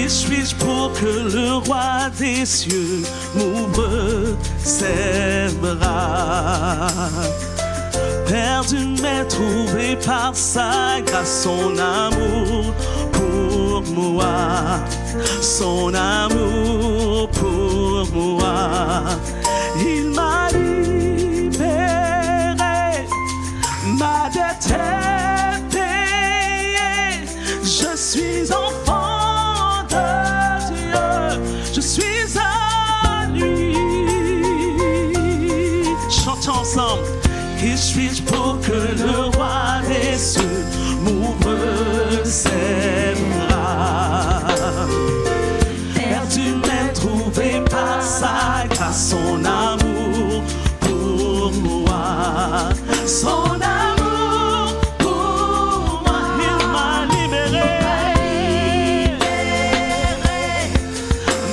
Qui suis-je pour que le roi des cieux m'ouvre ses bras? Perdu mais trouvé par sa grâce, son amour pour moi, son amour pour moi. Il m'a libéré, ma dette est payée. Je suis enfant de Dieu, je suis à lui. Chantons ensemble. Qui suis-je pour que le roi des cieux m'ouvre ses bras? Perdu mais trouvé par sa grâce, son amour pour moi, son amour pour moi. Il m'a libéré,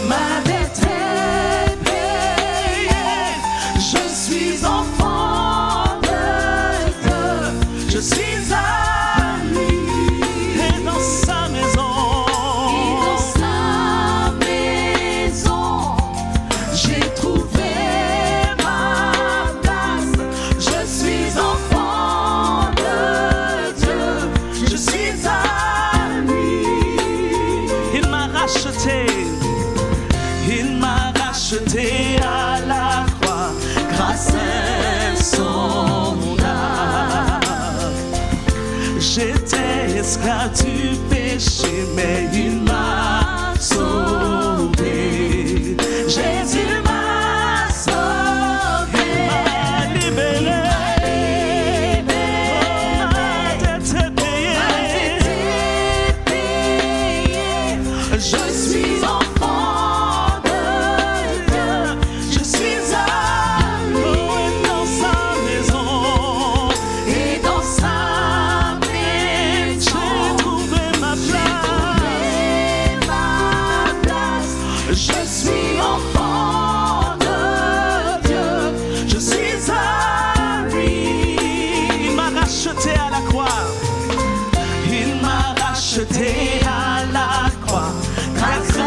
ma dette est payée. Je suis enfant, je suis à lui, et dans sa maison, j'ai trouvé ma place. Je suis enfant de Dieu, je suis à lui. Il m'a racheté à la croix, grâce à son âme. J'étais esclave du péché, mais il m'a sauvé. Jésus m'a sauvé, m'a libéré. Ma dette est payée. Je suis enfant de Dieu, je suis à lui. Et dans sa maison, et dans sa maison, j'ai trouvé ma place. Je suis enfant de Dieu, je suis à lui. Il m'a racheté à la croix, il m'a racheté à la croix. Grâce à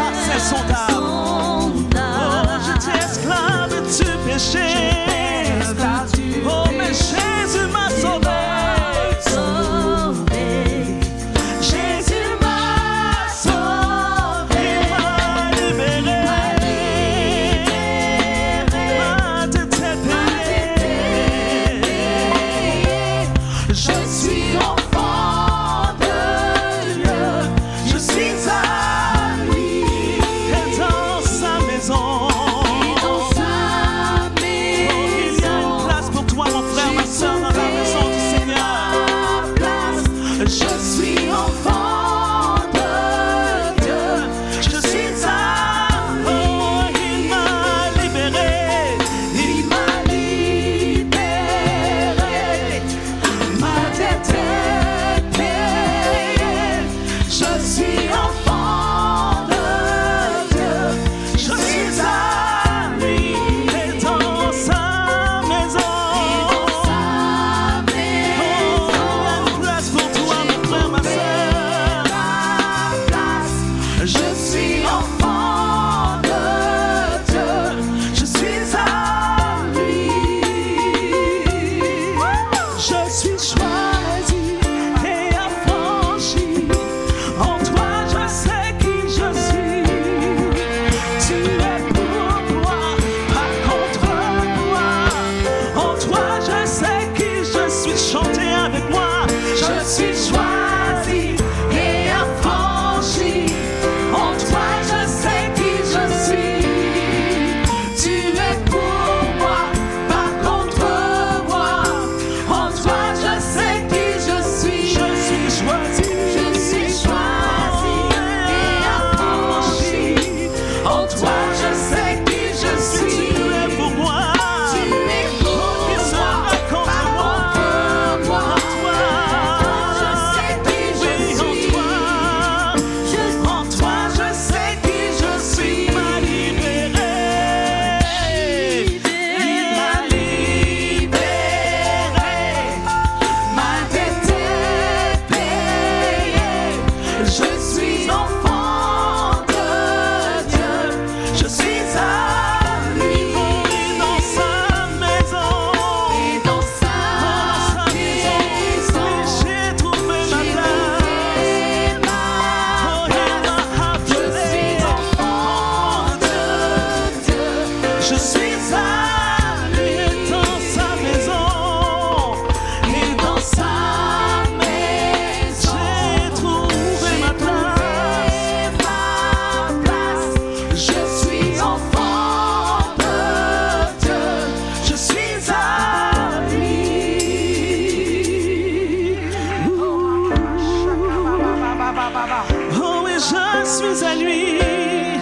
nuit.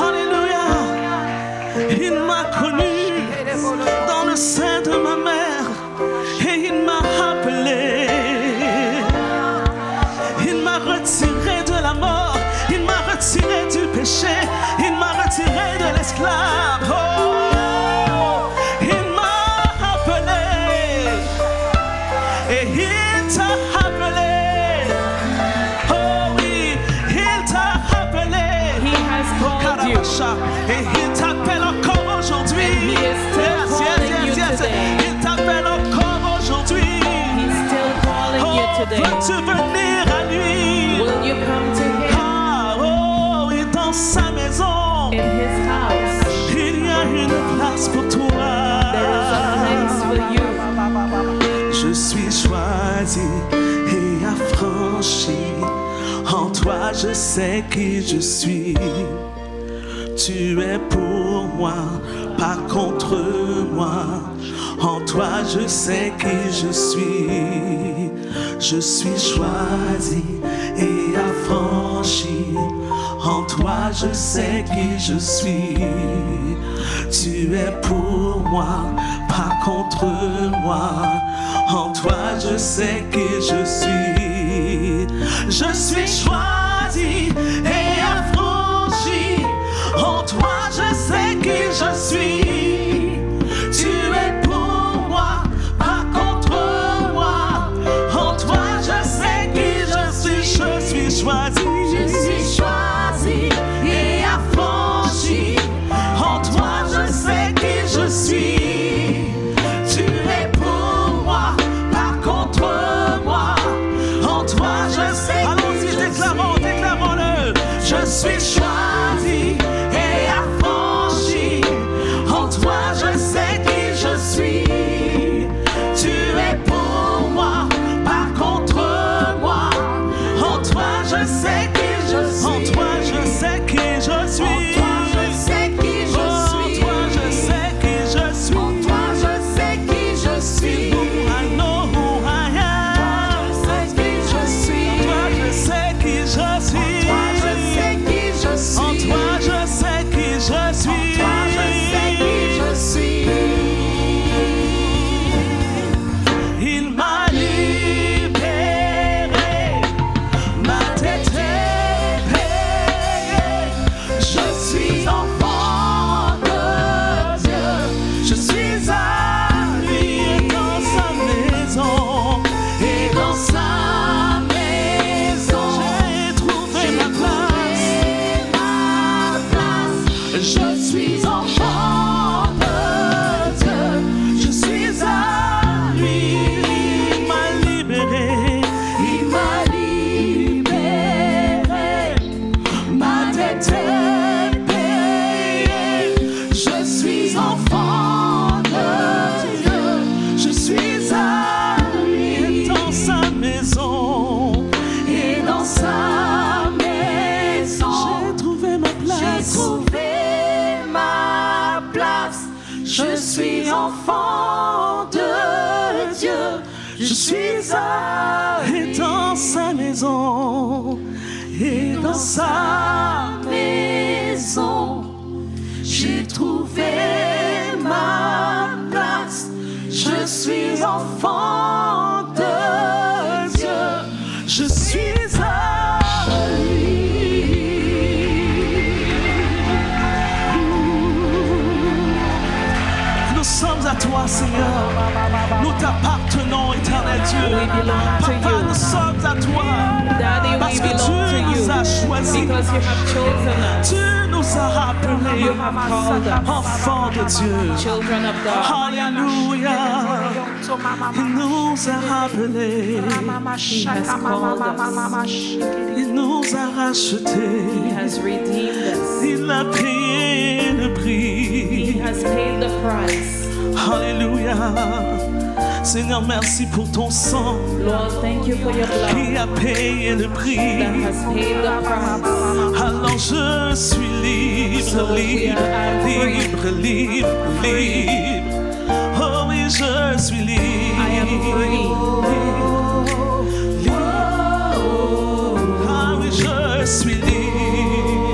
Alléluia. Il m'a connu dans le sein de ma mère et il m'a appelé. Il m'a retiré de la mort, il m'a retiré du péché, il m'a retiré de l'esclave. Oh, il m'a appelé et il t'a appelé. Oh oui, il t'a appelé. He has called you. Et il t'appelle encore aujourd'hui. And he is still calling you today. Il t'appelle encore aujourd'hui. He's still calling you today. Veux-tu venir à lui? Will you come to him Ah, oh, et dans sa maison, in his house? il y a une place pour toi. There is a place for you. Je suis choisi et affranchi. En toi, je sais qui je suis. Tu es pour moi, pas contre moi. En toi, je sais qui je suis. Je suis choisi et affranchi. En toi, je sais qui je suis. Tu es pour moi, pas contre moi. En toi, je sais qui je suis. Je suis choisi et affranchi. En toi, je sais qui je suis. Tu es pour moi, pas contre moi. En toi, je sais qui je suis. Je suis choisi. Je suis choisi et affranchi. En toi, je sais qui je suis. Tu es pour moi, pas contre moi. En toi, je sais. Allons-y, déclarons-le. Je suis choisi et affranchi. En toi, je sais qui je suis. Tu es pour moi, pas contre moi. En toi, je sais qui je suis. En toi, je sais qui je suis. En toi, je sais qui je suis. En toi, je sais qui je suis. En toi, je sais qui je suis. I know who I am. Je sais qui je suis. En toi, je sais qui je suis. Toi, je sais qui je suis. En toi, je sais qui je suis. Toi, je sais qui je suis. Il m'a libéré, ma tête est payée. Je suis enfant de Dieu. Je suis à lui dans sa maison. Et dans sa maison, J'ai trouvé ma place. ma place. Je suis enfant de Dieu. Je suis à lui. Il m'a libéré. Il m'a libéré, ma dette est payée. Je suis enfant de Dieu. Je suis à lui dans sa maison. Et dans sa maison, J'ai trouvé ma j'ai place. trouvé ma place. Je suis enfant de Dieu. Je suis à Et dans sa maison. Et dans sa maison, j'ai trouvé ma place. Je suis enfant de Dieu. Je suis à lui. Nous sommes à toi, Seigneur. Nous t'appartenons, éternel Dieu. We belong to Papa, you. nous sommes à toi. Daddy, Parce we que belong to tu nous as you choisis. because you have chosen us. Tu nous as rappelés You have called us enfants de Dieu. children of God. Alléluia. Il nous a rappelés. He has called us. Il nous a rachetés. He has redeemed us. Il a payé le He prix. has paid the price. Alléluia. Seigneur, merci pour ton sang Lord, thank you for your blood qui a payé le prix. that has paid the price. Alors je suis libre, So we libre, are free. libre, libre, libre. Oh oui, je suis libre. I am free. Libre. Ah oui, je suis libre.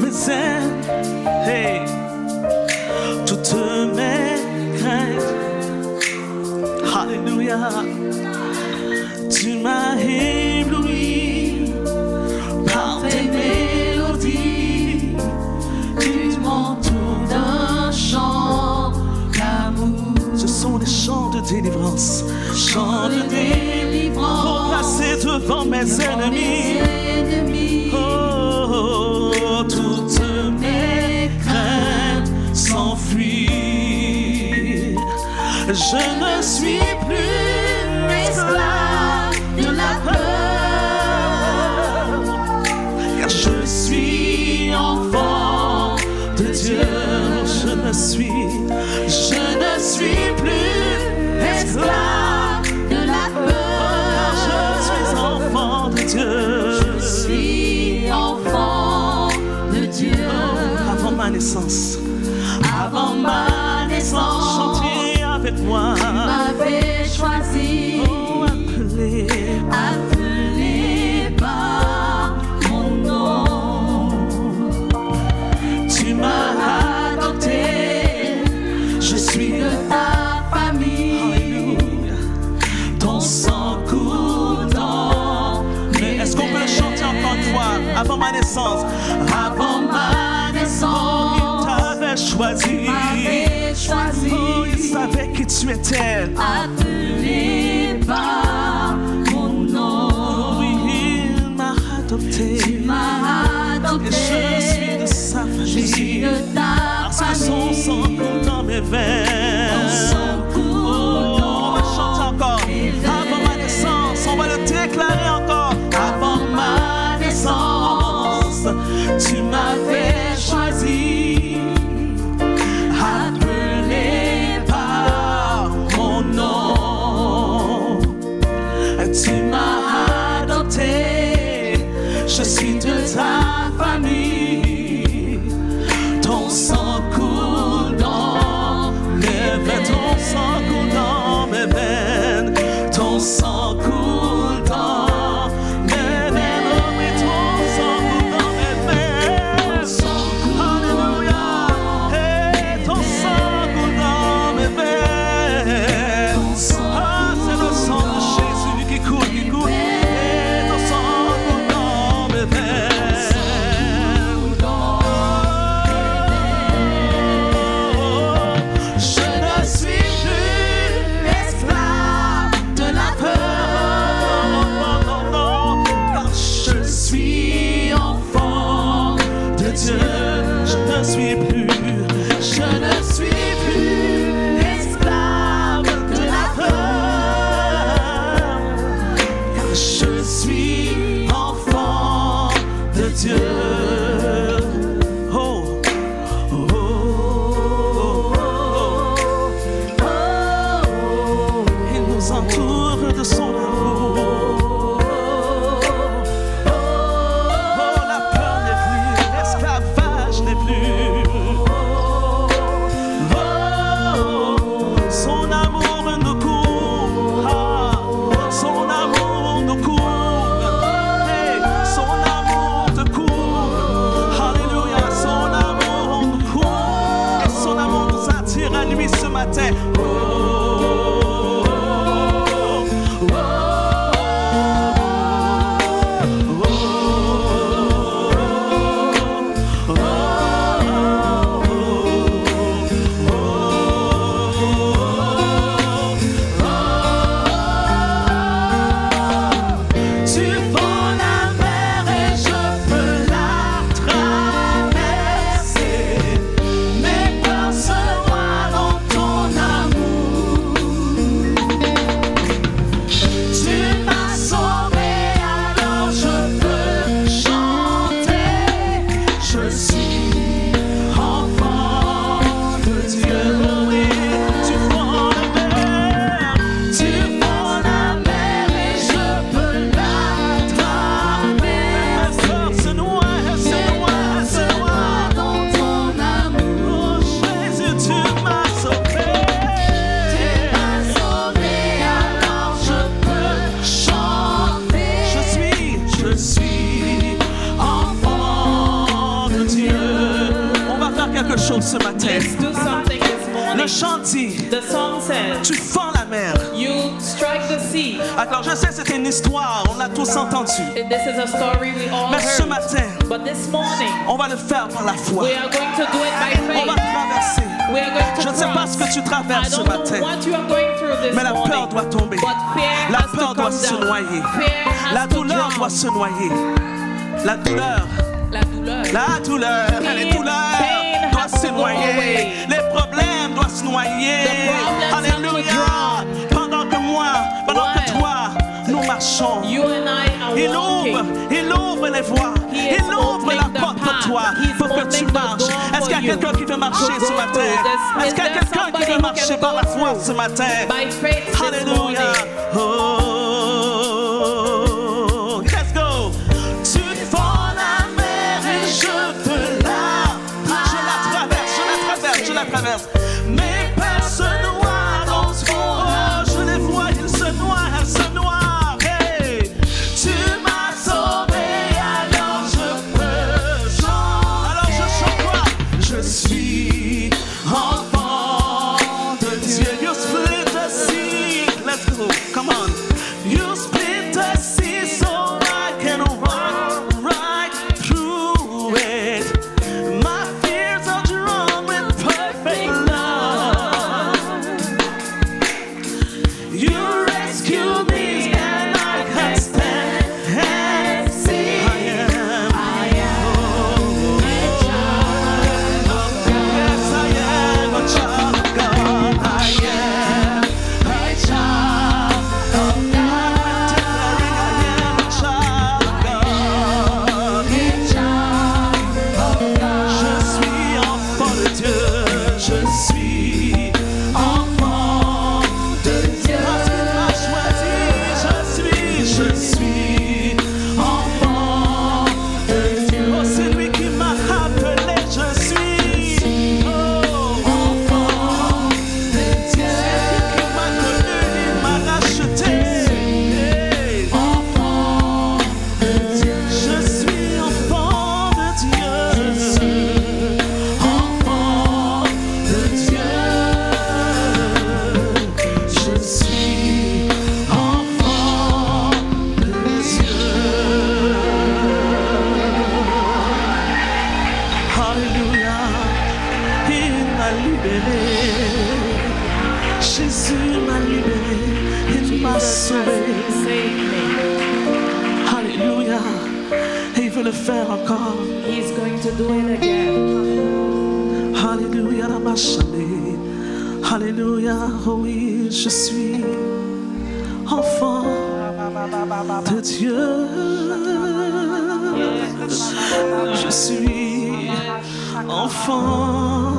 mes ailes, hey, toutes mes craintes. Alléluia. Tu m'as ébloui par tes mélodies. Tu m'entoures d'un chant d'amour. Ce sont des chants de délivrance, chants de délivrance. Pour placer devant mes ennemis. Oh, toutes mes craintes s'enfuient. Je ne suis plus esclave de la peur, car je suis enfant de Dieu. Je ne suis plus esclave de la peur, car je suis enfant de Dieu. Je suis enfant de Dieu. Avant ma naissance, avant ma naissance, chantez avec moi. Tu m'avais choisi, Oh, appelé par mon nom. Tu m'as adopté, je suis de ta famille. Alléluia. Ton sang coule dans Mais est-ce qu'on peut le chanter encore une fois? Avant ma naissance, avant ma naissance, il t'avait choisi. Oh, il savait qui tu étais. Appelé par mon nom. Oui, il m'a adopté. Tu m'as adopté. Et je suis de sa famille. Je suis de ta Parce que son sang coule dans mes veines. Ton sang coule On va chanter encore. Avant ma naissance, on va le déclarer encore. Avant ma naissance, tu m'avais choisi. Appelé par mon nom. Tu m'as adopté. Je suis de ta famille. Ton sang coule dans mes veines. Ton sang coule dans mes veines. Ton sang coule dans mes veines. Oh oui, ton sang coule dans mes veines. Alléluia. Hey, ton sang coule dans mes veines. Ah, c'est le sang de Jésus qui coule, qui coule. Et ton sang coule dans mes veines. Je ne suis plus esclave de la peur, non, non, non, car je suis enfant de Dieu. Je ne suis plus esclave de la peur, car je suis enfant de Dieu. Oh. Il nous entoure de son amour. Oh, la peur n'est plus, l'esclavage n'est plus. Oh, son amour nous couvre. Ah, son amour nous couvre. Hey, son amour te couvre. Alléluia, son amour nous couvre. Et son amour nous attire à lui ce matin. Tu fends la mer et je peux la traverser. Mes peurs se noient dans ton amour. Tu m'as sauvé, alors je peux chanter. Je suis enfant de Dieu. Oui, tu fends la mer. Tu fends la mer et je peux la traverser. Mes peurs se noient, se noient dans ton amour. Oh Jésus, tu m'as sauvé. Tu m'as sauvé, alors je peux chanter. Je suis enfant de Dieu. quelque chose ce matin. Let's do something this Le morning. chant dit, The song says, tu fends la mer. you strike the sea. Alors je sais, c'est une histoire, on l'a tous entendu. This is a story we all Mais ce heard. matin, But this morning, on va le faire par la foi. we are going to do it by On va faith. traverser. We are going to Je ne sais pas cross. ce que tu I traverses ce don't know matin, what you are going through this mais la peur morning. doit tomber. But fear La has peur to doit come se down. noyer. Fear has La to douleur drown. doit se noyer. La douleur, La douleur. la douleur, les Pain douleurs doivent has se to go noyer. away. Les problèmes doivent se noyer. The problems have to Alléluia. drown. Pendant que moi, pendant que While toi, nous marchons. You and I are Il ouvre walking. les voies. He is Il ouvre la opening the porte pour path. toi, He's pour que tu opening the marches. door Est-ce qu'il y a for you quelqu'un qui veut marcher to ce go matin? through. Est-ce qu'il y a There's quelqu'un qui somebody veut who marcher can par go la foi through ce matin? by faith this Alléluia. morning. Oh, let's go. Tu fends la mer et je veux je la traverse. Mes pères se noient dans ce fond. Oh, je les vois, ils se noient. Hey, tu m'as sauvé, alors je peux chanter. Alors je chante quoi? Je suis enfant de Dieu. You split the sea. Let's go. Come on. You split the sea so I can walk right through it. My fears are drawn with perfect love. You rescued me and I can stand and see. I am yes, I am a child of God. I am a child of God. Declaring I am a child of God. Je suis enfant de Dieu. Je suis enfant de Dieu. Parce qu'il m'a choisi. Je suis enfant de Dieu. Oh, c'est lui qui m'a appelé. Je suis enfant de Dieu. C'est lui qui m'a connu. Il m'a racheté. Enfant de Dieu. Je suis enfant de Dieu. Enfant de Dieu. Je suis enfant de Dieu. Alléluia, il m'a libéré. Jésus m'a libéré, il m'a sauvé. Save me. Alléluia, et il veut le faire encore. He's going to do it again. Alléluia, la machane. Alléluia, oh oui, je suis enfant de Dieu. Je suis enfant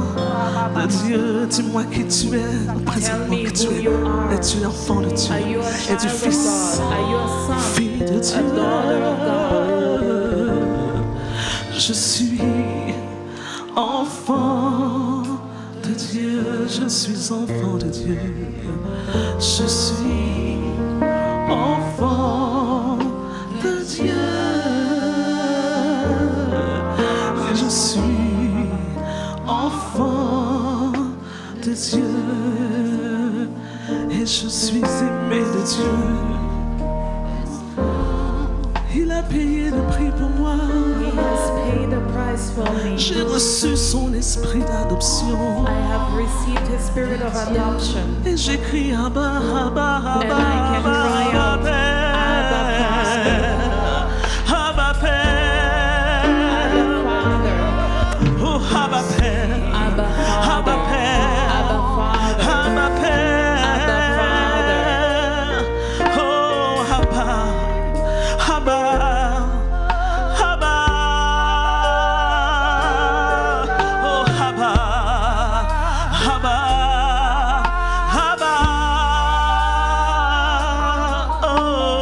de Dieu. Dis-moi qui tu es, présentement qui tu es. Es-tu enfant de Dieu? Are you a Es-tu child of fils, God? Are you a son? fille de A Dieu? daughter of God? Je suis enfant de Dieu, je suis enfant de Dieu. Je suis enfant de Dieu. Je suis enfant de Dieu. Et je suis aimé de Dieu. Il a payé le prix pour moi. He has paid the price for me. J'ai reçu son esprit d'adoption. I have received his spirit of adoption. Et j'écris Abba, Abba, Abba, And I can cry out, Abba, Abba, Père. Abba Father. Oh, Abba, Père. Abba Father. Abba, Père. Abba Father. Abba, Père. Abba Father. Oh, Abba, Abba, Abba. Oh, Abba, Abba, Abba. Oh,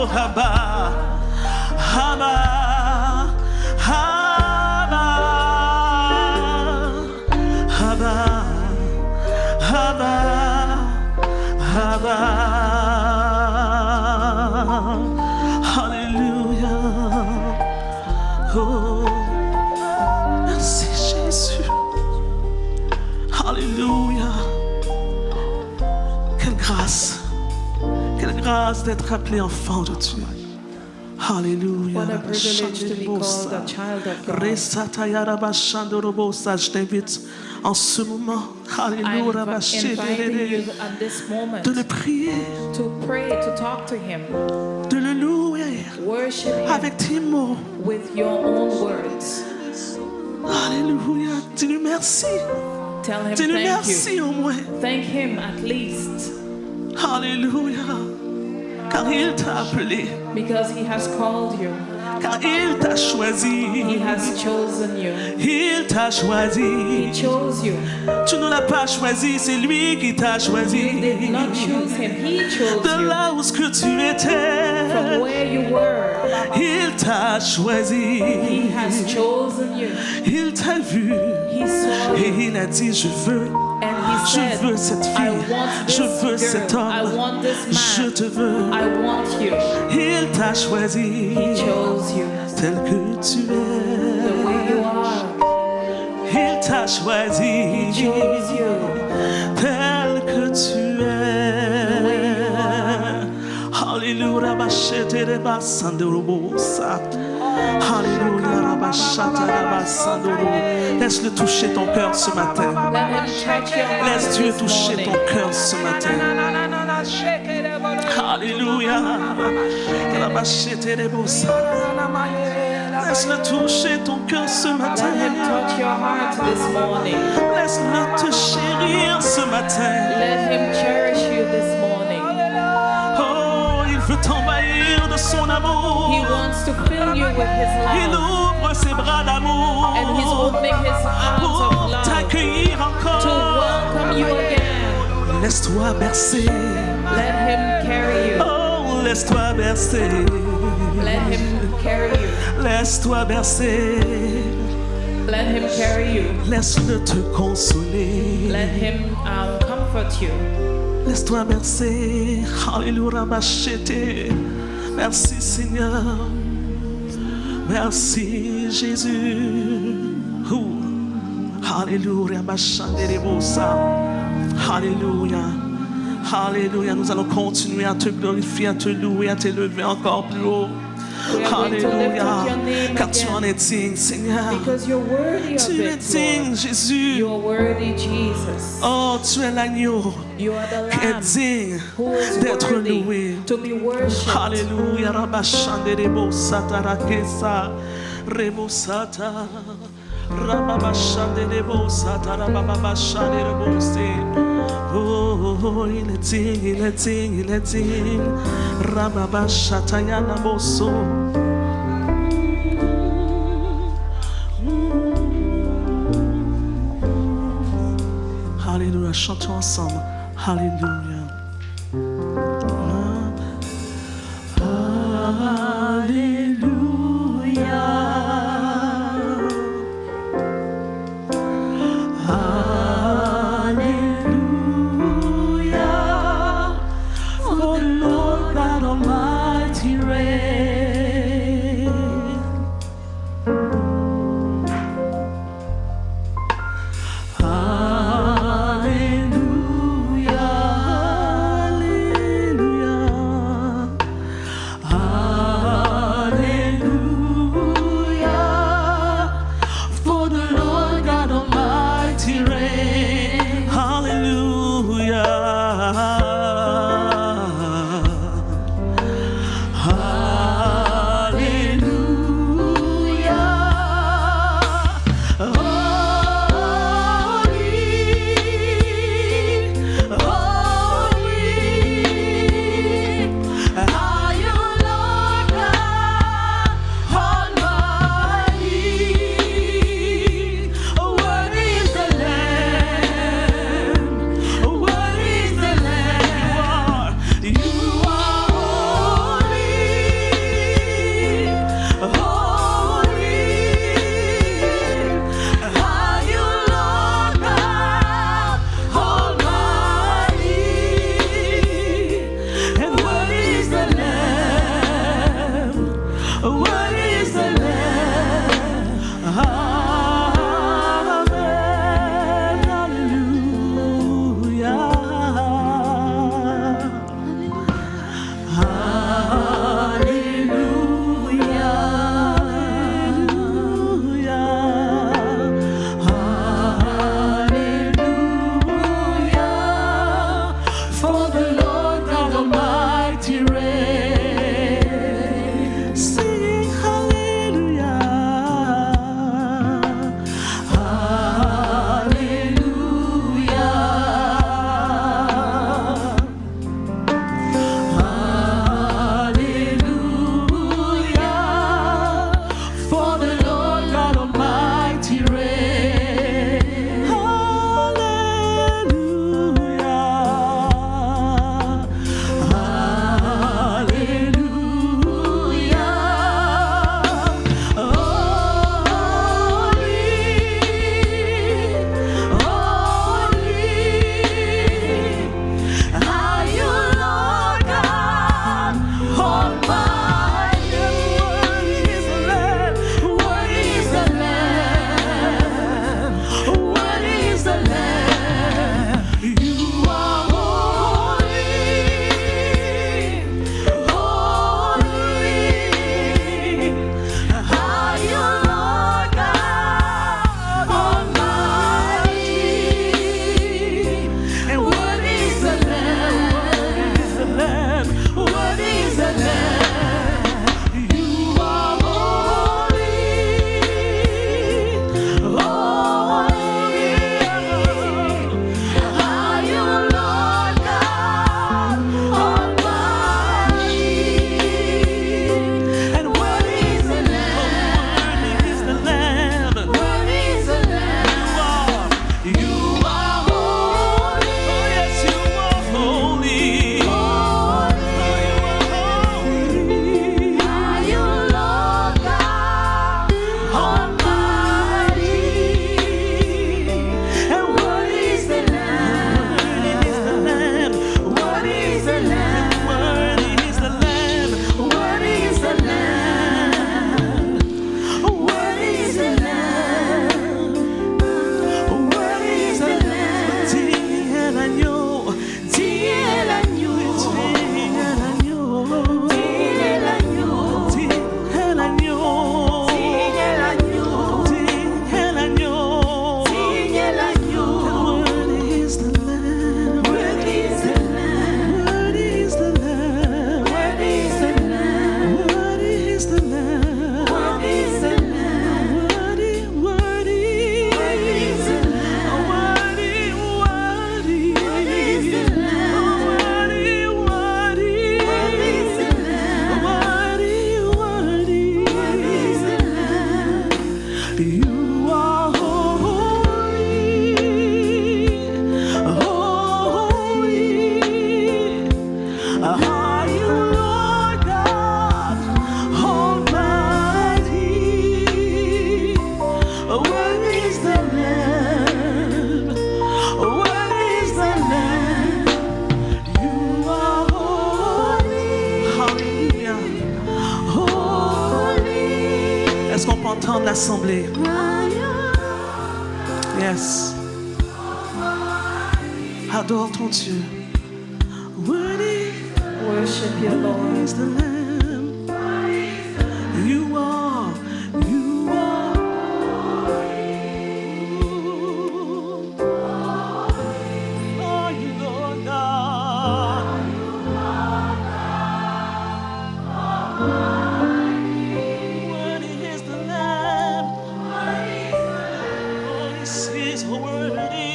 grâce d'être appelé enfant de Dieu. Alléluia. What a privilege to be called a child of God. Je t'invite en ce moment, Alléluia, Inviting you at this moment de le prier, to pray, to talk to Him, de le louer worship Him avec tes mots. with your own words. Alléluia. Dis-lui merci. Tell Him Dis-lui thank you. merci au moins. Thank Him at least, Alléluia. Car il t'a appelé. because He has called you. Car il t'a choisi. He has chosen you. Il t'a choisi. He chose you. Tu ne l'as pas choisi, c'est lui qui t'a You choisi. did not choose Him. He chose De you. là où ce que tu From étais, where you were, il t'a choisi. He has chosen you. Il t'a vu He saw et you. il a dit je veux. And He Je said, veux cette I fille, want je this veux cet girl. I homme, want this je man. te veux. I want you. Il t'a choisi He chose you tel que tu the es. way you are. Il t'a choisi He chose you tel que tu es. Alléluia, rabachete rebasandorobosa. Alléluia, rabachata rabasandoro. Laisse-le toucher ton cœur ce matin. Let Him touch your heart Laisse Dieu this toucher morning. ton cœur ce matin. Alléluia. Rabachete rebosa. Laisse-le toucher ton cœur ce Let matin. Him touch your heart this morning. Laisse-le te chérir ce matin. Let Him cherish you this morning. Oh, il veut t'envahir de son He amour. wants to fill you with His Il love. ouvre ses bras d'amour And He's opening His arms of pour love t'accueillir to encore. welcome you again. Laisse-toi bercer. Let Him carry you. Oh, laisse-toi bercer. Let Him carry you. Laisse-toi bercer. Let Him carry you. Laisse-le te consoler. Let Him comfort you. Laisse-toi bercer. Alléluia, machete. Merci Seigneur. Merci Jésus. Ouh. Alléluia, machanderebosa. Alléluia. Alléluia. Nous allons continuer à te glorifier, à te louer, à t'élever encore plus haut. We are going to lift up Alléluia. your name Car tu en again. es digne, Seigneur. Because you're worthy of Tu es it, digne, Lord. Jésus. You're worthy, Jesus. Oh, tu es l'agneau You are the qui est Lamb digne who is d'être worthy loué. to be worshipped. Alléluia, rabashande rebosata rakesa, rebosata, rababashande rebosata, rababashande rebose. Oh, il est digne, il est digne, il est digne. Rababashata yanaboso. Alléluia, chantons ensemble. Alléluia. Hallelujah. For the Lord God Almighty reigns. Hallelujah. faut entendre l'assemblée. Yes. Adore ton Dieu. Worthy Worship your Lord. is the Lamb. You are. Oh, you Lord God. Worthy is the Lamb. Oh, this is worthy.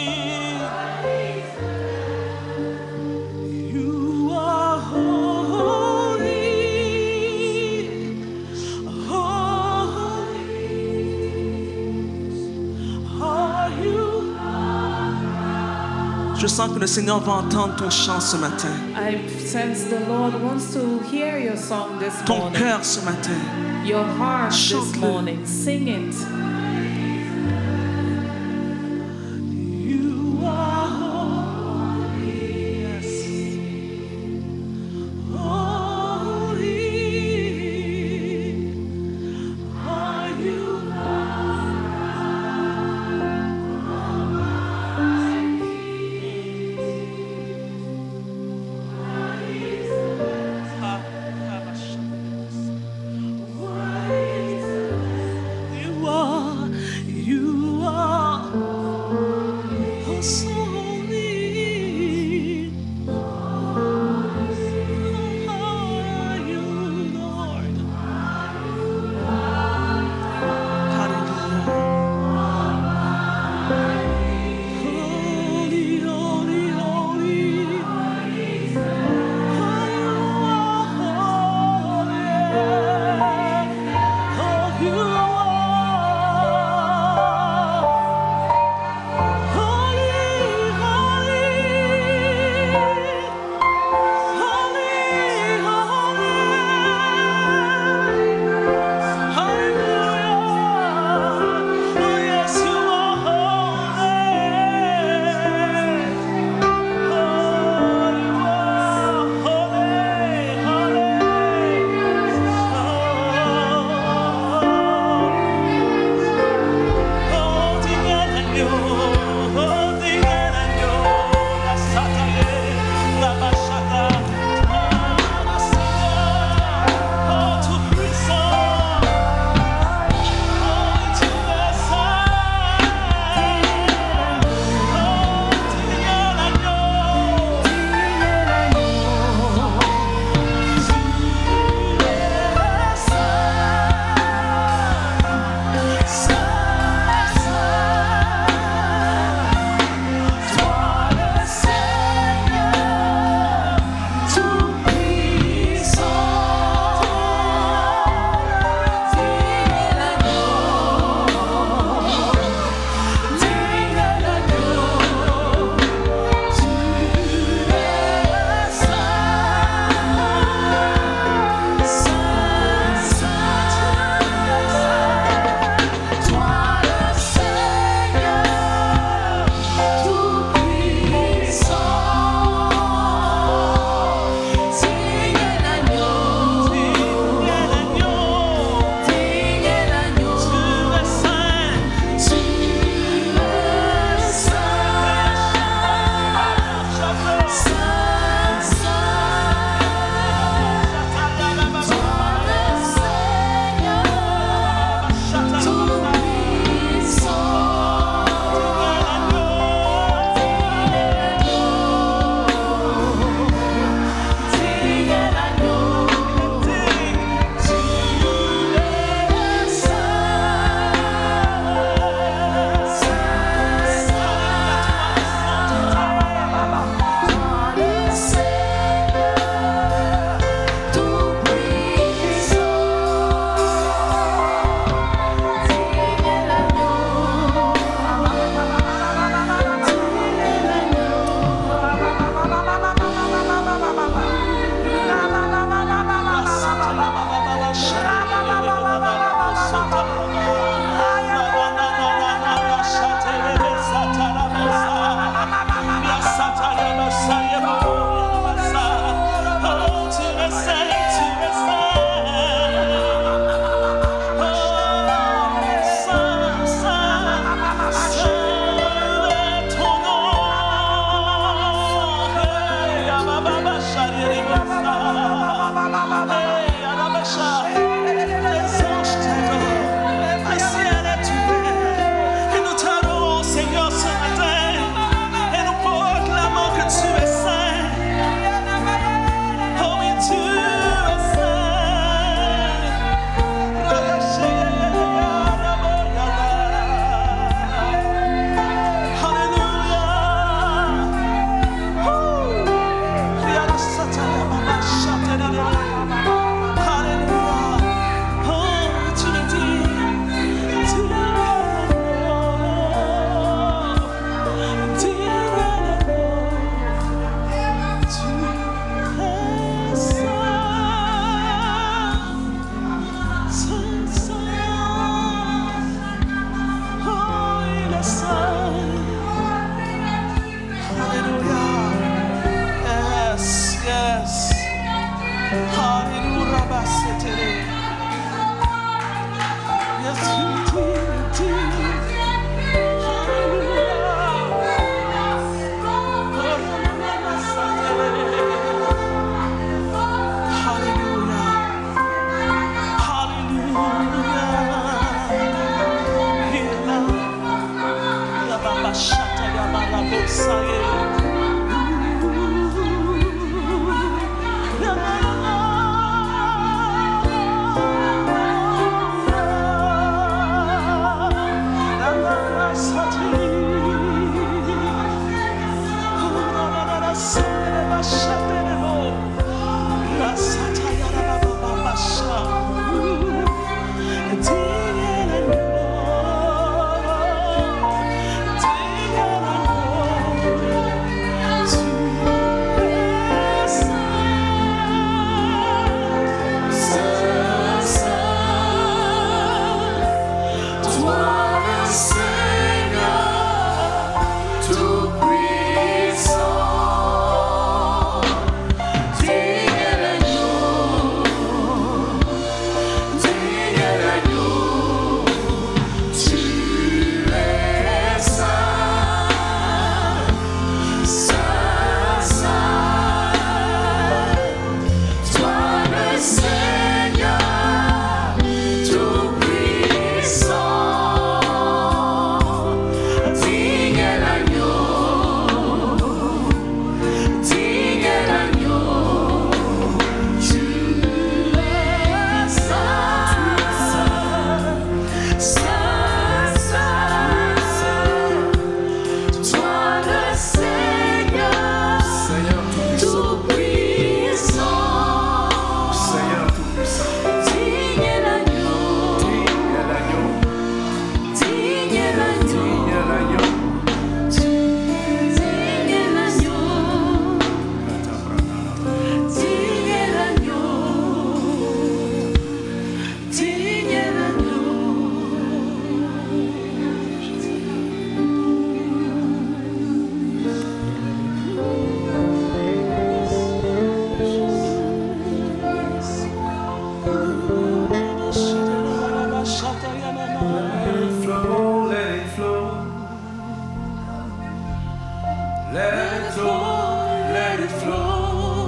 You are holy. Holy are you. Je sens que le Seigneur va entendre ton chant ce matin, I sense the Lord wants to hear your song this ton morning. cœur ce matin. Your heart this Chante-le. morning. Sing it. You are holy. Yes. Holy are you. You are.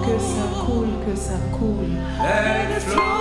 Que ça coule, que ça coule. Let it flow.